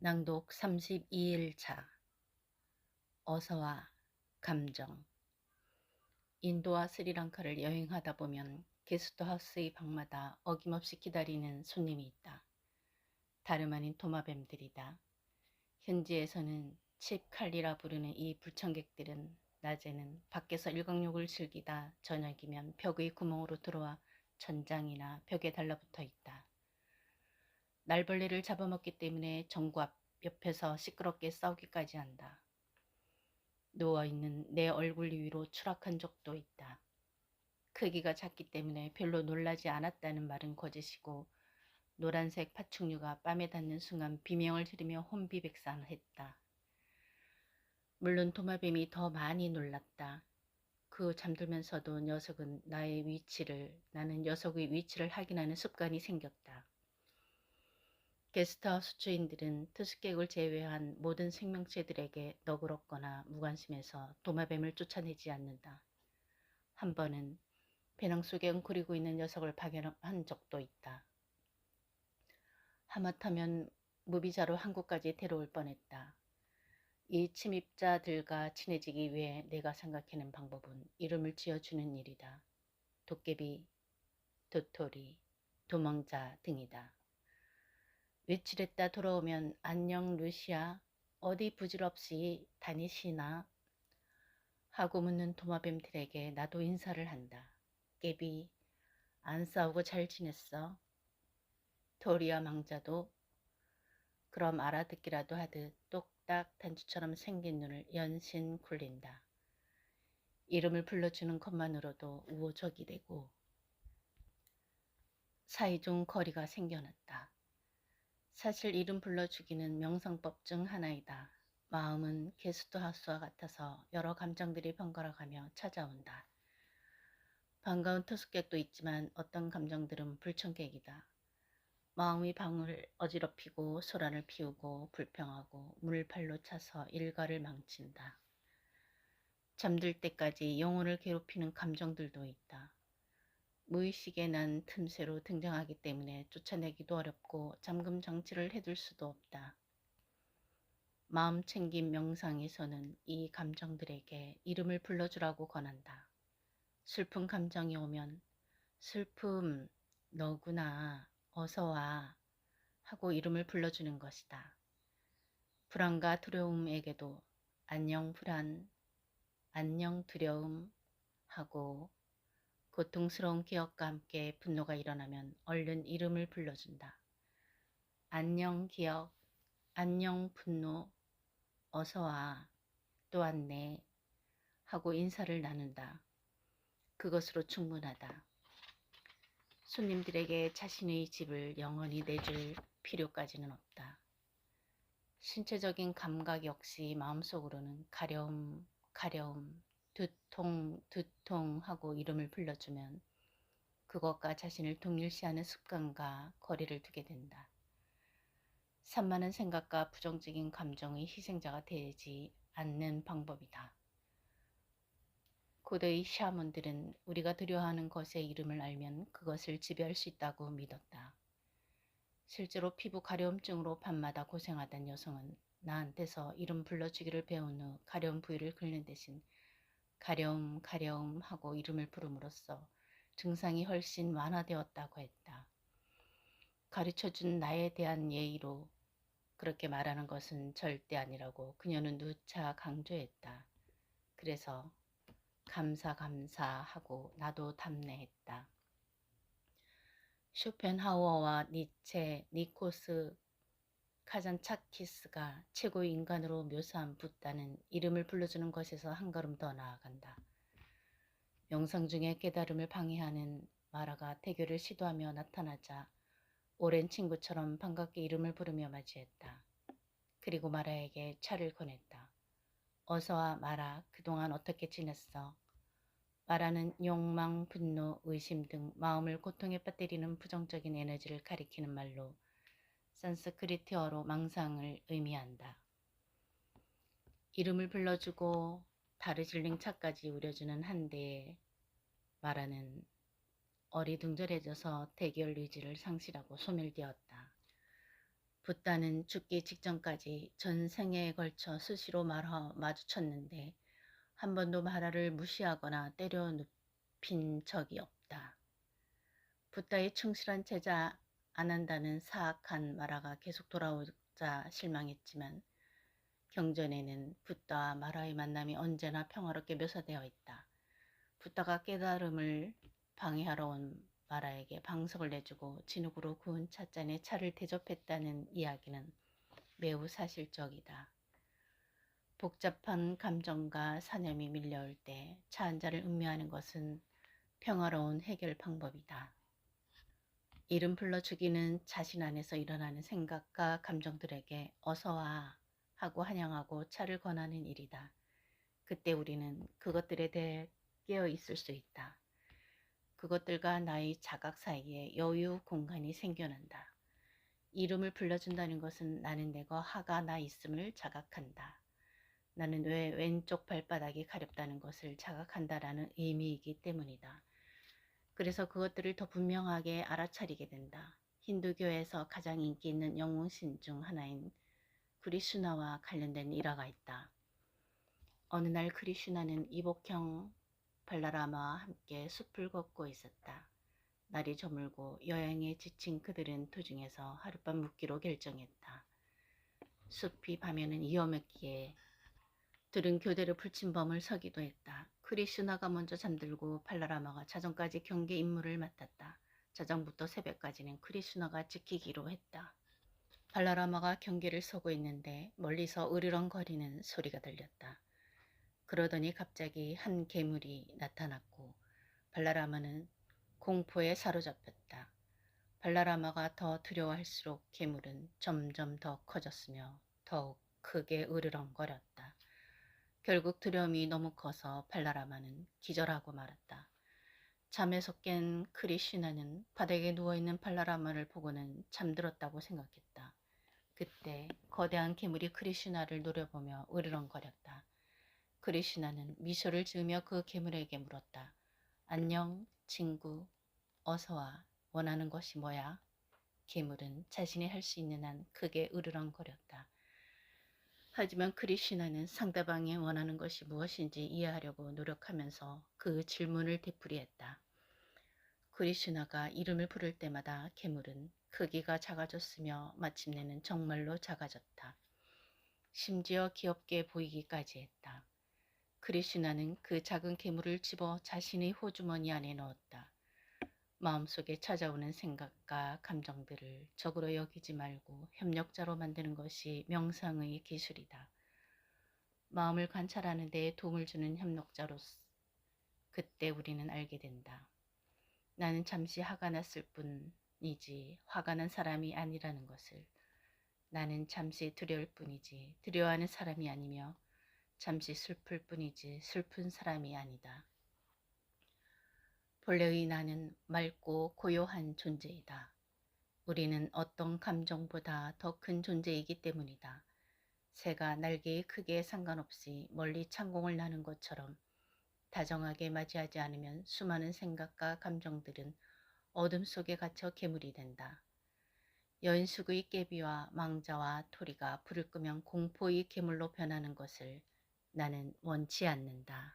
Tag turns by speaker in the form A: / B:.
A: 낭독 32일차. 어서와 감정. 인도와 스리랑카를 여행하다 보면 게스트하우스의 방마다 어김없이 기다리는 손님이 있다. 다름 아닌 도마뱀들이다. 현지에서는 칩칼리라 부르는 이 불청객들은 낮에는 밖에서 일광욕을 즐기다 저녁이면 벽의 구멍으로 들어와 천장이나 벽에 달라붙어 있다. 날벌레를 잡아먹기 때문에 정구 앞 옆에서 시끄럽게 싸우기까지 한다. 누워있는 내 얼굴 위로 추락한 적도 있다. 크기가 작기 때문에 별로 놀라지 않았다는 말은 거짓이고 노란색 파충류가 뺨에 닿는 순간 비명을 지르며 혼비백산했다. 물론 도마뱀이 더 많이 놀랐다. 그 잠들면서도 나는 녀석의 위치를 확인하는 습관이 생겼다. 게스트하우스 주인들은 투숙객을 제외한 모든 생명체들에게 너그럽거나 무관심해서 도마뱀을 쫓아내지 않는다. 한 번은 배낭 속에 웅크리고 있는 녀석을 발견한 적도 있다. 하마터면 무비자로 한국까지 데려올 뻔했다. 이 침입자들과 친해지기 위해 내가 생각해낸 방법은 이름을 지어주는 일이다. 도깨비, 도토리, 도망자 등이다. 외출했다 돌아오면 안녕 루시아, 어디 부질없이 다니시나 하고 묻는 도마뱀들에게 나도 인사를 한다. 깨비, 안 싸우고 잘 지냈어? 토리와 망자도 그럼 알아듣기라도 하듯 똑딱 단추처럼 생긴 눈을 연신 굴린다. 이름을 불러주는 것만으로도 우호적이 되고 사이좋은 거리가 생겨났다. 사실 이름 불러주기는 명상법 중 하나이다. 마음은 게스트하우스와 같아서 여러 감정들이 번갈아가며 찾아온다. 반가운 투숙객도 있지만 어떤 감정들은 불청객이다. 마음이 방을 어지럽히고 소란을 피우고 불평하고 물발로 차서 일가를 망친다. 잠들 때까지 영혼을 괴롭히는 감정들도 있다. 무의식에 난 틈새로 등장하기 때문에 쫓아내기도 어렵고 잠금 장치를 해둘 수도 없다. 마음 챙김 명상에서는 이 감정들에게 이름을 불러주라고 권한다. 슬픈 감정이 오면 슬픔, 너구나, 어서와 하고 이름을 불러주는 것이다. 불안과 두려움에게도 안녕 불안, 안녕 두려움 하고 고통스러운 기억과 함께 분노가 일어나면 얼른 이름을 불러준다. 안녕 기억, 안녕 분노, 어서와, 또 왔네 하고 인사를 나눈다. 그것으로 충분하다. 손님들에게 자신의 집을 영원히 내줄 필요까지는 없다. 신체적인 감각 역시 마음속으로는 가려움, 가려움, 두통, 두통 하고 이름을 불러주면 그것과 자신을 동일시하는 습관과 거리를 두게 된다. 산만한 생각과 부정적인 감정의 희생자가 되지 않는 방법이다. 고대의 샤먼들은 우리가 두려워하는 것의 이름을 알면 그것을 지배할 수 있다고 믿었다. 실제로 피부 가려움증으로 밤마다 고생하던 여성은 나한테서 이름 불러주기를 배운 후 가려운 부위를 긁는 대신 가려움 가려움 하고 이름을 부름으로써 증상이 훨씬 완화되었다고 했다. 가르쳐준 나에 대한 예의로 그렇게 말하는 것은 절대 아니라고 그녀는 누차 강조했다. 그래서 감사하고 나도 답례했다. 쇼펜하우어와 니체, 니코스, 카잔차키스가 최고의 인간으로 묘사한 붓다는 이름을 불러주는 것에서 한 걸음 더 나아간다. 명상 중에 깨달음을 방해하는 마라가 대교를 시도하며 나타나자 오랜 친구처럼 반갑게 이름을 부르며 맞이했다. 그리고 마라에게 차를 권했다. 어서와 마라, 그동안 어떻게 지냈어? 마라는 욕망, 분노, 의심 등 마음을 고통에 빠뜨리는 부정적인 에너지를 가리키는 말로 산스크리트어로 망상을 의미한다. 이름을 불러주고 다르질링 차까지 우려주는 한데에 마라는 어리둥절해져서 대결 의지를 상실하고 소멸되었다. 붓다는 죽기 직전까지 전생에 걸쳐 수시로 마라 마주쳤는데 한 번도 마라를 무시하거나 때려 눕힌 적이 없다. 붓다의 충실한 제자 아난다는 사악한 마라가 계속 돌아오자 실망했지만 경전에는 붓다와 마라의 만남이 언제나 평화롭게 묘사되어 있다. 붓다가 깨달음을 방해하러 온 마라에게 방석을 내주고 진흙으로 구운 찻잔에 차를 대접했다는 이야기는 매우 사실적이다. 복잡한 감정과 사념이 밀려올 때 차 한 잔을 음미하는 것은 평화로운 해결 방법이다. 이름 불러 죽이는 자신 안에서 일어나는 생각과 감정들에게 어서와 하고 환영하고 차를 권하는 일이다. 그때 우리는 그것들에 대해 깨어 있을 수 있다. 그것들과 나의 자각 사이에 여유 공간이 생겨난다. 이름을 불러준다는 것은 나는 내가 화가 나 있음을 자각한다. 나는 왜 왼쪽 발바닥이 가렵다는 것을 자각한다라는 의미이기 때문이다. 그래서 그것들을 더 분명하게 알아차리게 된다. 힌두교에서 가장 인기 있는 영웅신 중 하나인 크리슈나와 관련된 일화가 있다. 어느 날 크리슈나는 이복형 발라라마와 함께 숲을 걷고 있었다. 날이 저물고 여행에 지친 그들은 도중에서 하룻밤 묵기로 결정했다. 숲이 밤에는 위험했기에 둘은 교대로 불침범을 서기도 했다. 크리슈나가 먼저 잠들고 발라라마가 자정까지 경계 임무를 맡았다. 자정부터 새벽까지는 크리슈나가 지키기로 했다. 발라라마가 경계를 서고 있는데 멀리서 으르렁거리는 소리가 들렸다. 그러더니 갑자기 한 괴물이 나타났고 발라라마는 공포에 사로잡혔다. 발라라마가 더 두려워할수록 괴물은 점점 더 커졌으며 더욱 크게 으르렁거렸다. 결국 두려움이 너무 커서 발라라마는 기절하고 말았다. 잠에서 깬 크리슈나는 바닥에 누워있는 발라라마를 보고는 잠들었다고 생각했다. 그때 거대한 괴물이 크리슈나를 노려보며 으르렁거렸다. 크리슈나는 미소를 지으며 그 괴물에게 물었다. 안녕, 친구. 어서와. 원하는 것이 뭐야? 괴물은 자신이 할 수 있는 한 크게 으르렁거렸다. 하지만 크리슈나는 상대방이 원하는 것이 무엇인지 이해하려고 노력하면서 그 질문을 되풀이했다. 크리슈나가 이름을 부를 때마다 괴물은 크기가 작아졌으며 마침내는 정말로 작아졌다. 심지어 귀엽게 보이기까지 했다. 크리슈나는 그 작은 괴물을 집어 자신의 호주머니 안에 넣었다. 마음속에 찾아오는 생각과 감정들을 적으로 여기지 말고 협력자로 만드는 것이 명상의 기술이다. 마음을 관찰하는 데에 도움을 주는 협력자로서 그때 우리는 알게 된다. 나는 잠시 화가 났을 뿐이지 화가 난 사람이 아니라는 것을. 나는 잠시 두려울 뿐이지 두려워하는 사람이 아니며 잠시 슬플 뿐이지 슬픈 사람이 아니다. 본래의 나는 맑고 고요한 존재이다. 우리는 어떤 감정보다 더 큰 존재이기 때문이다. 새가 날개의 크기에 상관없이 멀리 창공을 나는 것처럼 다정하게 맞이하지 않으면 수많은 생각과 감정들은 어둠 속에 갇혀 괴물이 된다. 연숙의 깨비와 망자와 토리가 불을 끄면 공포의 괴물로 변하는 것을 나는 원치 않는다.